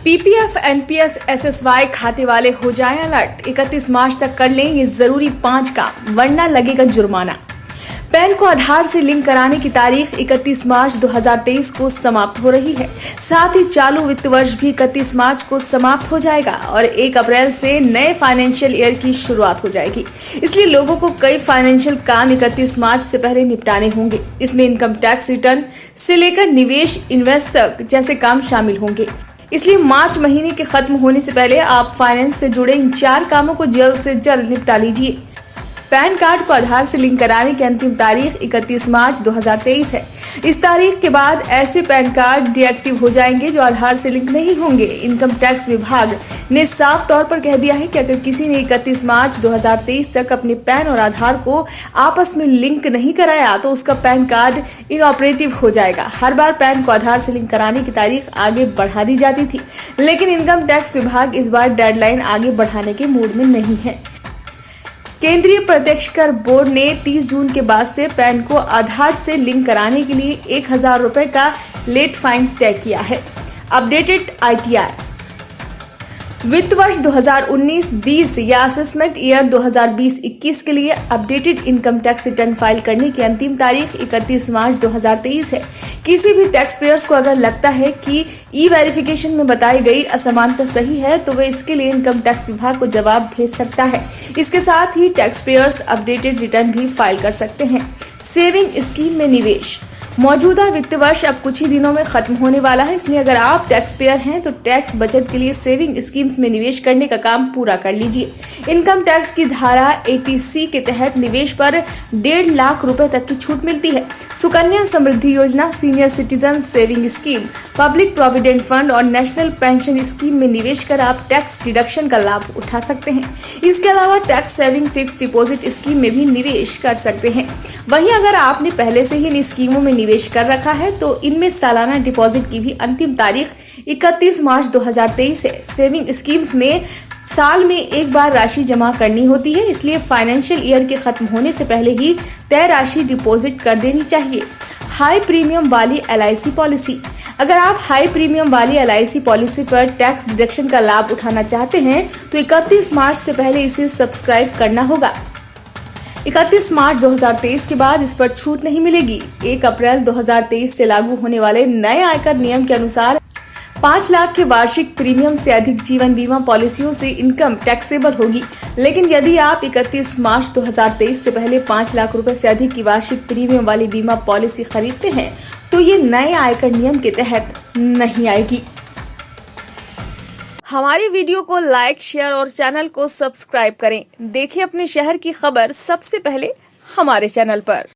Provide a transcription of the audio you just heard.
PPF, NPS, SSY खाते वाले हो जाएं अलर्ट। 31 मार्च तक कर लें ये जरूरी 5 काम, वरना लगेगा जुर्माना। पैन को आधार से लिंक कराने की तारीख 31 मार्च 2023 को समाप्त हो रही है। साथ ही चालू वित्त वर्ष भी 31 मार्च को समाप्त हो जाएगा और 1 अप्रैल से नए फाइनेंशियल ईयर की शुरुआत हो जाएगी। इसलिए लोगों को कई फाइनेंशियल काम 31 मार्च से पहले निपटाने होंगे। इसमें इनकम टैक्स रिटर्न से लेकर निवेश, इन्वेस्ट तक जैसे काम शामिल होंगे। इसलिए मार्च महीने के खत्म होने से पहले आप फाइनेंस से जुड़े इन 4 कामों को जल्द से जल्द निपटा लीजिए। पैन कार्ड को आधार से लिंक कराने की अंतिम तारीख 31 मार्च 2023 है। इस तारीख के बाद ऐसे पैन कार्ड डीएक्टिव हो जाएंगे जो आधार से लिंक नहीं होंगे। इनकम टैक्स विभाग ने साफ तौर पर कह दिया है कि अगर किसी ने 31 मार्च 2023 तक अपने पैन और आधार को आपस में लिंक नहीं कराया तो उसका पैन कार्ड इनऑपरेटिव हो जाएगा। हर बार पैन को आधार से लिंक कराने की तारीख आगे बढ़ा दी जाती थी, लेकिन इनकम टैक्स विभाग इस बार डेडलाइन आगे बढ़ाने के मूड में नहीं है। केंद्रीय प्रत्यक्ष कर बोर्ड ने 30 जून के बाद से पैन को आधार से लिंक कराने के लिए 1000 रुपए का लेट फाइन तय किया है। अपडेटेड ITR वित्त वर्ष 2019-20 या असेसमेंट ईयर 2020-21 के लिए updated income tax return file करने की अंतिम तारीख 31 मार्च 2023 है। किसी भी टैक्स पेयर्स को अगर लगता है कि ई वेरिफिकेशन में बताई गई असमानता सही है तो वे इसके लिए इनकम टैक्स विभाग को जवाब भेज सकता है। इसके साथ ही टैक्स पेयर्स अपडेटेड रिटर्न भी फाइल कर सकते हैं। सेविंग स्कीम में निवेश मौजूदा वित्त वर्ष अब कुछ ही दिनों में खत्म होने वाला है, इसलिए अगर आप टैक्स पेयर हैं तो टैक्स बचत के लिए सेविंग स्कीम्स में निवेश करने का काम पूरा कर लीजिए। इनकम टैक्स की धारा 80C के तहत निवेश पर 1.5 लाख रुपए तक की छूट मिलती है। सुकन्या समृद्धि योजना, senior citizen saving scheme, public provident fund और नेशनल पेंशन स्कीम में निवेश कर आप टैक्स डिडक्शन का लाभ उठा सकते हैं। इसके अलावा tax saving fix deposit scheme में भी निवेश कर सकते हैं। वहीं अगर आपने पहले से ही इन स्कीमों में निवेश कर रखा है तो इनमें सालाना डिपॉजिट की भी अंतिम तारीख 31 मार्च 2023 है। सेविंग स्कीम्स में साल में एक बार राशि जमा करनी होती है, इसलिए फाइनेंशियल ईयर के खत्म होने से पहले ही तय राशि डिपॉजिट कर देनी चाहिए। हाई प्रीमियम वाली LIC पॉलिसी अगर आप हाई प्रीमियम वाली LIC पॉलिसी पर टैक्स डिडक्शन का लाभ उठाना चाहते हैं तो 31 मार्च से पहले इसे सब्सक्राइब करना होगा। 31 मार्च 2023 के बाद इस पर छूट नहीं मिलेगी। 1 अप्रैल 2023 से लागू होने वाले नए आयकर नियम के अनुसार 5 लाख के वार्षिक प्रीमियम से अधिक जीवन बीमा पॉलिसियों से इनकम टैक्सेबल होगी, लेकिन यदि आप 31 मार्च 2023 से पहले 5 लाख रुपए से अधिक की वार्षिक प्रीमियम वाली बीमा पॉलिसी खरीदते हैं तो ये नए आयकर नियम के तहत नहीं आएगी। हमारी वीडियो को लाइक, शेयर और चैनल को सब्सक्राइब करें। देखिए अपने शहर की खबर सबसे पहले हमारे चैनल पर।